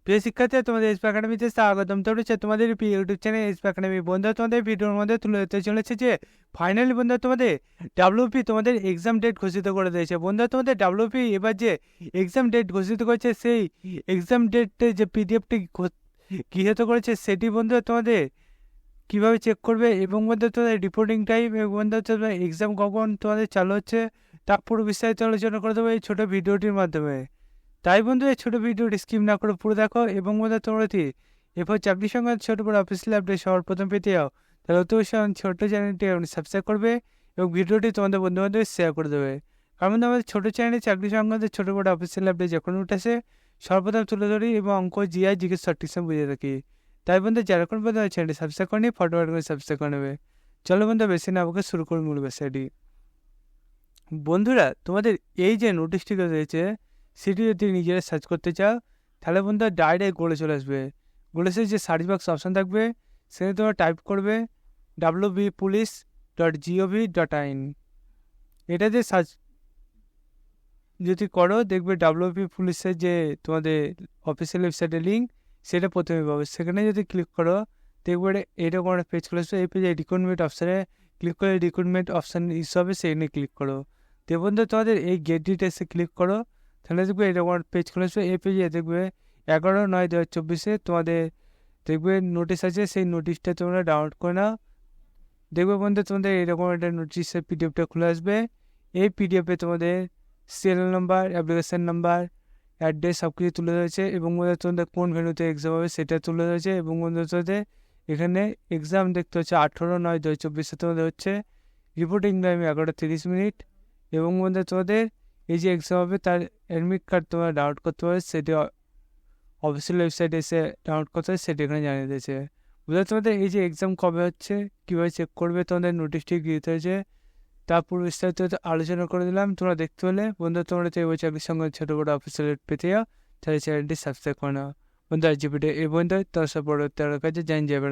প্রিয় শিক্ষার্থী, তোমাদের এসপি একাডেমিতে স্বাগতম। তোমরা হচ্ছে তোমাদের প্রিয় ইউটিউব চ্যানেল এসপি একাডেমি। বন্ধু, তোমাদের ভিডিওর মধ্যে তুলে ধরতে চলেছে যে ফাইনালি বন্ধু তোমাদের ডাব্লিউপি তোমাদের এক্সাম ডেট ঘোষিত করে দিয়েছে। বন্ধু, তোমাদের ডাব্লিউপি এবার যে এক্সাম ডেট ঘোষিত করেছে, সেই এক্সাম ডেটে যে পিডিএফটি গৃহীত করেছে, সেটি বন্ধু তোমাদের কীভাবে চেক করবে এবং বন্ধু তোমাদের রিপোর্টিং টাইম এবং বন্ধু তোমাদের এক্সাম কখন তোমাদের চালু হচ্ছে তা পুরো বিস্তারিত আলোচনা করে দেবো এই ছোটো ভিডিওটির মাধ্যমে। তাই বন্ধু এই ছোটো ভিডিওটি স্কিপ না করে পুরো দেখো এবং বন্ধু তোমরা যদি এরপর চাকরি সংক্রান্ত ছোটো বড় অফিসিয়াল আপডেট সবার প্রথম পেতে যাও তাহলে অবশ্যই ছোট্ট চ্যানেলটি আপনি সাবস্ক্রাইব করবে এবং ভিডিওটি তোমাদের বন্ধুবান্ধব শেয়ার করে দেবে। কারণ আমাদের ছোটো চ্যানেলে চাকরি সংক্রান্ত ছোটো বড় অফিসিয়াল আপডেট যখন উঠেছে সর্বপ্রথম তুলে ধরি এবং অঙ্ক জিআই জিজ্ঞেস সঠিক বুঝে থাকি। তাই বন্ধু যারা কোন বন্ধু চ্যানেলটি সাবস্ক্রাইব করেনি ফটোফট করে সাবস্ক্রাইব করে নেবে। চলো বন্ধু বেশি না আমাকে শুরু করে মূল বিষয়টি। বন্ধুরা, তোমাদের এই যে নোটিশটি রয়েছে সেটি যদি নিজেরা সার্চ করতে চাও তাহলে বন্ধুরা ডাইরেক্ট গড়ে চলে আসবে। গড়েছে যে সার্চ বক্স অপশান থাকবে সেখানে তোমরা টাইপ করবে wbpolice.gov.in। এটা যে সার্চ যদি করো দেখবে ডাব্লিউপি পুলিশের যে তোমাদের অফিসিয়াল ওয়েবসাইটের লিঙ্ক সেটা প্রথমে পাবে। সেখানে যদি ক্লিক করো দেখবে এরকম একটা পেজ চলে আসবে। এই পেজে রিক্রুটমেন্ট অপশানে ক্লিক করে রিক্রুটমেন্ট অপশান ইস্যু হবে, সেখানে ক্লিক করো। তো বন্ধু তোমাদের এই গেট ডিটেলসে ক্লিক করো, তাহলে দেখবে এরকম পেজ খুলে আসবে। এই পেজে দেখবে 11/9/2024 তোমাদের দেখবে নোটিশ আছে, সেই নোটিশটা তোমরা ডাউনলোড করে নাও। দেখবে বন্ধু তোমাদের এরকম একটা নোটিশের পিডিএফটা খুলে আসবে। এই পিডিএফে তোমাদের serial number, application number, address সব কিছু তুলে ধরেছে এবং বন্ধু তোমাদের কোন ভেন্যুতে এক্সাম হবে সেটা তুলে ধরেছে এবং বন্ধু তোমাদের এখানে এক্সাম দেখতে হচ্ছে 18/9/2024 তোমাদের হচ্ছে। রিপোর্টিং টাইম 11:30 এবং বন্ধু তোমাদের এই যে এক্সাম হবে তার অ্যাডমিট কার্ড তোমরা ডাউনলোড করতে পারবে, সেটি অফিসিয়াল ওয়েবসাইটে এসে ডাউনলোড করতে হবে, সেটি এখানে জানিয়ে দিয়েছে। বুঝলে তোমাদের এই যে এক্সাম কবে হচ্ছে, কীভাবে চেক করবে, তোমাদের নোটিশটি গৃহীত হয়েছে তা পুরো বিস্তারিত আলোচনা করে দিলাম। তোমরা দেখতে হলে বন্ধু তোমরা তো এই চাকরির সঙ্গে ছোটো বড়ো অফিসিয়াল পেতে যাও, তাহলে চ্যানেলটি সাবস্ক্রাইব করে নাও। বন্ধু আজ ভিডিও এই বন্ধু তার সব বড় তার কাছে জান যাবে।